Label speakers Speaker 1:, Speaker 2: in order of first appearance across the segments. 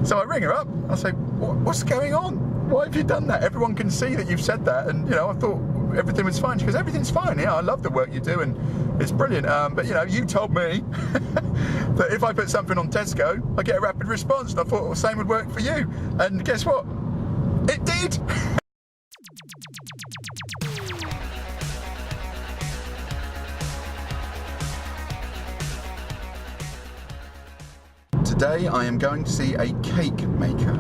Speaker 1: So I ring her up. I say, what's going on? Why have you done that? Everyone can see that you've said that. And, I thought everything was fine. She goes, everything's fine. Yeah, I love the work you do and it's brilliant. But, you told me that if I put something on Tesco, I get a rapid response. And I thought the same would work for you. And guess what? It did. Today I am going to see a cake maker.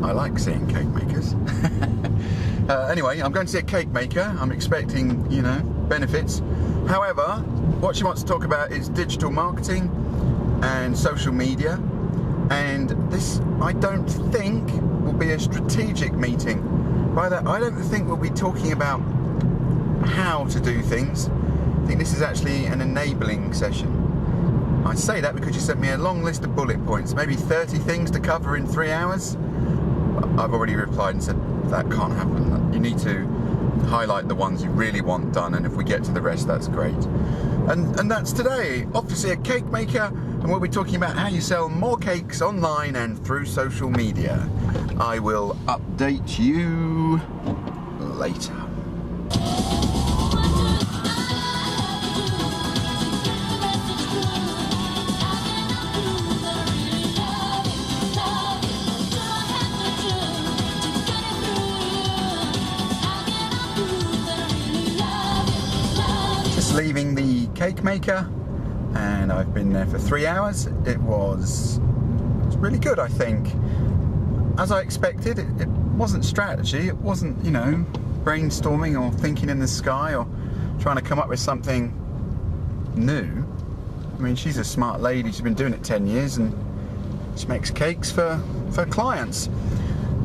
Speaker 1: I like seeing cake makers. Anyway, I'm going to see a cake maker. I'm expecting, benefits. However, what she wants to talk about is digital marketing and social media. And this, I don't think, will be a strategic meeting. By that, I don't think we'll be talking about how to do things. I think this is actually an enabling session. I say that because you sent me a long list of bullet points, maybe 30 things to cover in 3 hours. I've already replied and said that can't happen. You need to highlight the ones you really want done, and if we get to the rest, that's great. And that's today. Obviously a cake maker, and we'll be talking about how you sell more cakes online and through social media. I will update you later. Leaving the cake maker, and I've been there for 3 hours. It was really good, I think. As I expected, it wasn't strategy, it wasn't, brainstorming or thinking in the sky or trying to come up with something new. I mean, she's a smart lady, she's been doing it 10 years and she makes cakes for clients.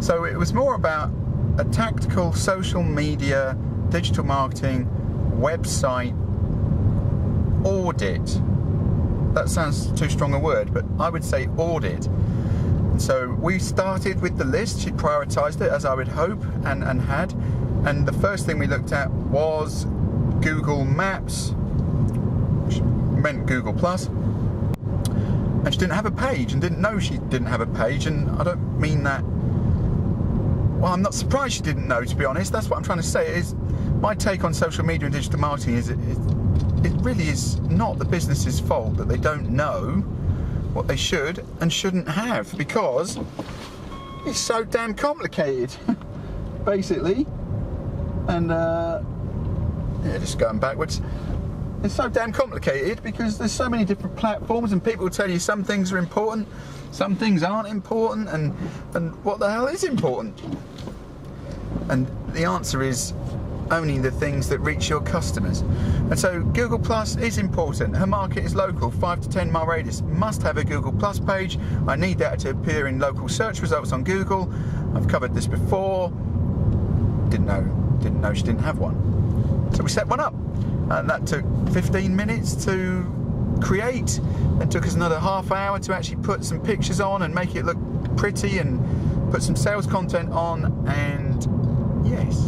Speaker 1: So it was more about a tactical social media, digital marketing, website audit. That sounds too strong a word, but I would say audit. So we started with the list. She prioritized it, as I would hope, and had. And the first thing we looked at was Google Maps, which meant Google Plus. And she didn't have a page, and didn't know she didn't have a page. And I don't mean that. Well, I'm not surprised she didn't know, to be honest. That's what I'm trying to say. Is my take on social media and digital marketing is it really is not the business's fault that they don't know what they should and shouldn't have, because it's so damn complicated, basically. And just going backwards, it's so damn complicated because there's so many different platforms, and people will tell you some things are important, some things aren't important, and what the hell is important? And the answer is only the things that reach your customers. And so Google Plus is important. Her market is local, 5 to 10 mile radius. Must have a Google Plus page. I need that to appear in local search results on Google. I've covered this before. Didn't know she didn't have one. So we set one up, and that took 15 minutes to create. It took us another half hour to actually put some pictures on and make it look pretty and put some sales content on, and yes,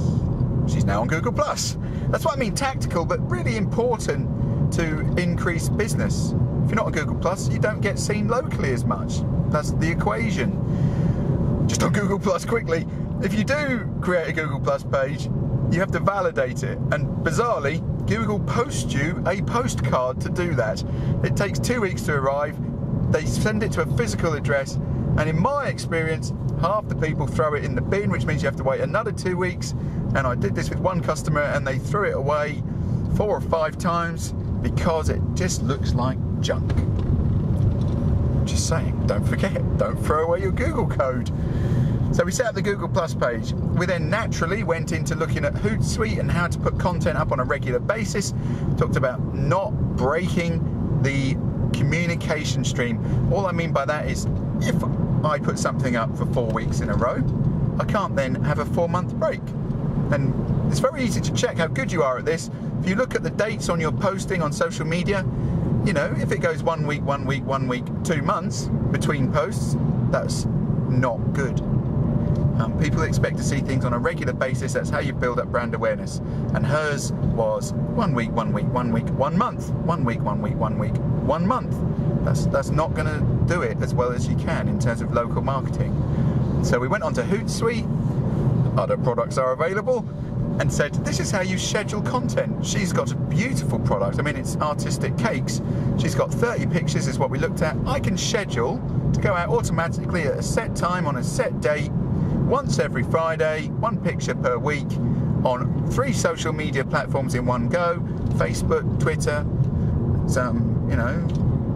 Speaker 1: she's now on Google Plus. That's what I mean, tactical, but really important to increase business. If you're not on Google Plus, you don't get seen locally as much. That's the equation. Just on Google Plus quickly, if you do create a Google Plus page, you have to validate it. And bizarrely, Google posts you a postcard to do that. It takes 2 weeks to arrive. They send it to a physical address. And in my experience, half the people throw it in the bin, which means you have to wait another 2 weeks. And I did this with one customer, and they threw it away 4 or 5 times because it just looks like junk. Just saying, don't forget, don't throw away your Google code. So we set up the Google Plus page. We then naturally went into looking at Hootsuite and how to put content up on a regular basis. Talked about not breaking the communication stream. All I mean by that is, if I put something up for 4 weeks in a row, I can't then have a 4-month break. And it's very easy to check how good you are at this. If you look at the dates on your posting on social media, if it goes 1 week, 1 week, 1 week, 2 months between posts, that's not good. People expect to see things on a regular basis. That's how you build up brand awareness. And hers was 1 week, 1 week, 1 week, 1 month, 1 week, 1 week, 1 week, 1 month. That's not going to do it as well as you can in terms of local marketing. So we went on to Hootsuite, other products are available, and said, this is how you schedule content. She's got a beautiful product. I mean, it's artistic cakes. She's got 30 pictures is what we looked at. I can schedule to go out automatically at a set time on a set date, once every Friday, 1 picture per week, on 3 social media platforms in one go: Facebook, Twitter,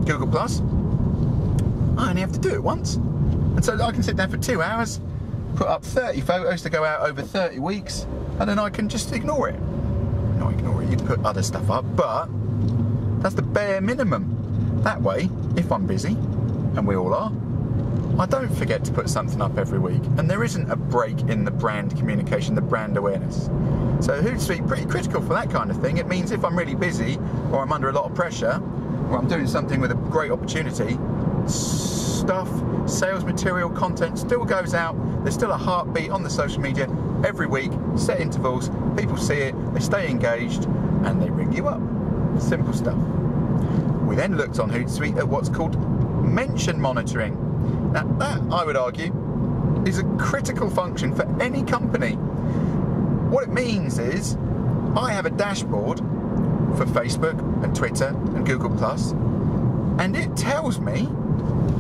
Speaker 1: Google Plus. I only have to do it once. And so I can sit down for 2 hours, put up 30 photos to go out over 30 weeks, and then I can just ignore it. Not ignore it, you'd put other stuff up, but that's the bare minimum. That way, if I'm busy, and we all are, I don't forget to put something up every week. And there isn't a break in the brand communication, the brand awareness. So Hootsuite, pretty critical for that kind of thing. It means if I'm really busy, or I'm under a lot of pressure, or I'm doing something with a great opportunity, stuff, sales material, content still goes out. There's still a heartbeat on the social media every week, set intervals, people see it, they stay engaged, and they ring you up. Simple stuff. We then looked on Hootsuite at what's called mention monitoring. Now that, I would argue, is a critical function for any company. What it means is, I have a dashboard for Facebook and Twitter and Google Plus, and it tells me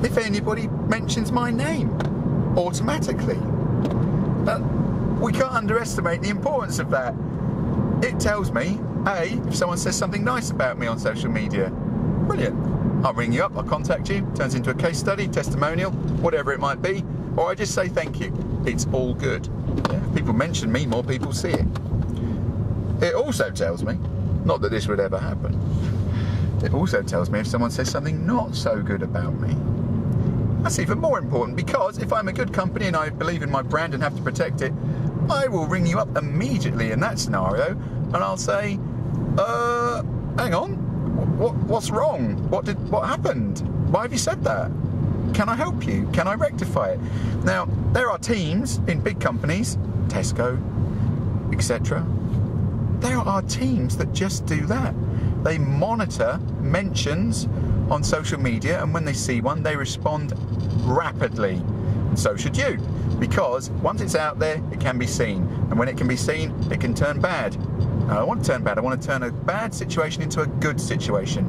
Speaker 1: if anybody mentions my name automatically. But we can't underestimate the importance of that. It tells me, A, if someone says something nice about me on social media, brilliant. I'll ring you up, I'll contact you, turns into a case study, testimonial, whatever it might be, or I just say thank you. It's all good. Yeah, if people mention me, more people see it. It also tells me, not that this would ever happen, it also tells me if someone says something not so good about me. That's even more important, because if I'm a good company and I believe in my brand and have to protect it, I will ring you up immediately in that scenario, and I'll say, hang on, what's wrong? What happened? Why have you said that? Can I help you? Can I rectify it? Now, there are teams in big companies, Tesco, etc. There are teams that just do that. They monitor mentions on social media, and when they see one, they respond rapidly. And so should you, because once it's out there, it can be seen, and when it can be seen, it can turn bad. I don't want to turn bad. I want to turn a bad situation into a good situation.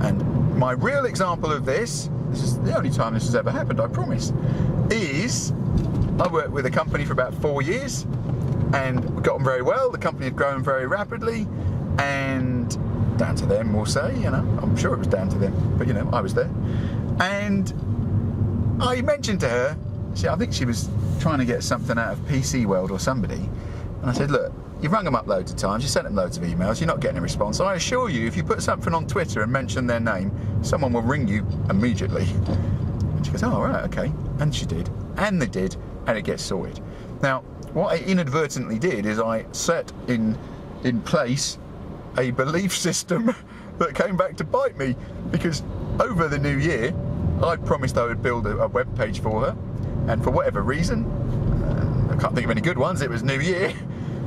Speaker 1: And my real example of this is the only time this has ever happened, I promise, is I worked with a company for about 4 years, and we got on very well. The company had grown very rapidly, and down to them, we'll say, I'm sure it was down to them, but I was there. And I mentioned to her, I think she was trying to get something out of PC World or somebody, and I said, look, you've rung them up loads of times, you sent them loads of emails, you're not getting a response. I assure you, if you put something on Twitter and mention their name, someone will ring you immediately. And she goes, oh, right, okay. And she did, and they did, and it gets sorted. Now, what I inadvertently did is I set in place a belief system that came back to bite me, because over the new year, I'd promised I would build a web page for her, and for whatever reason, I can't think of any good ones, it was New Year,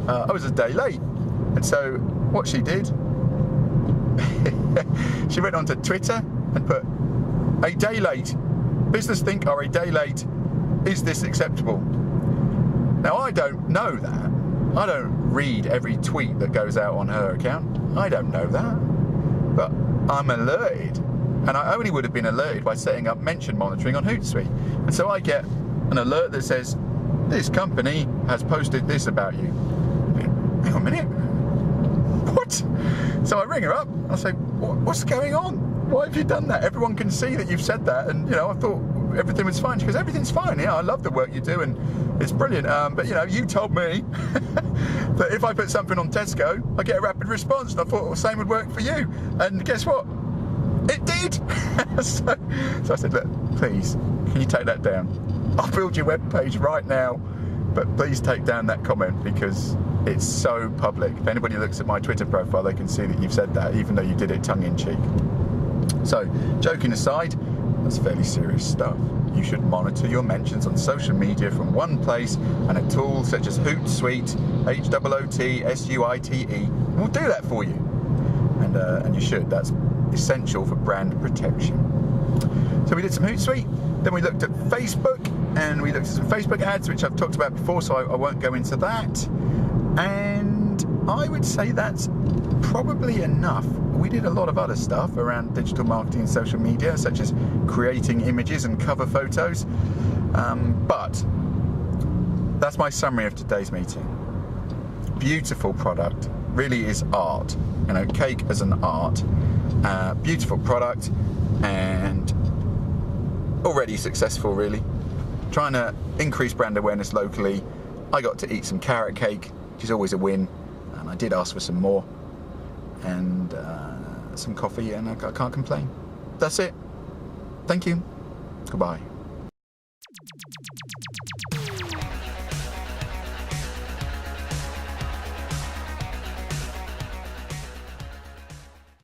Speaker 1: I was a day late. And so what she did, she went onto Twitter and put, a day late, business think are a day late, is this acceptable? Now I don't know that. I don't read every tweet that goes out on her account. I don't know that. But I'm alerted. And I only would have been alerted by setting up mention monitoring on Hootsuite. And so I get an alert that says, this company has posted this about you. Hang on a minute. What? So I ring her up. I say, what's going on? Why have you done that? Everyone can see that you've said that. And, I thought everything was fine. She goes, everything's fine. Yeah, I love the work you do and it's brilliant. But, you told me that if I put something on Tesco, I get a rapid response. And I thought the same would work for you. And guess what? It did. so I said, look, please, can you take that down? I'll build your web page right now, but please take down that comment, because it's so public. If anybody looks at my Twitter profile, they can see that you've said that, even though you did it tongue-in-cheek. So, joking aside, that's fairly serious stuff. You should monitor your mentions on social media from one place, and a tool such as Hootsuite, HOOTSUITE, will do that for you. And you should. That's essential for brand protection. So we did some Hootsuite, then we looked at Facebook, and we looked at some Facebook ads, which I've talked about before, so I won't go into that. And I would say that's probably enough. We did a lot of other stuff around digital marketing and social media, such as creating images and cover photos. But that's my summary of today's meeting. Beautiful product, really is art. You know, cake as an art. Beautiful product, and already successful, really. Trying to increase brand awareness locally. I got to eat some carrot cake, which is always a win, and I did ask for some more, and some coffee, and I can't complain. That's it. Thank you. Goodbye.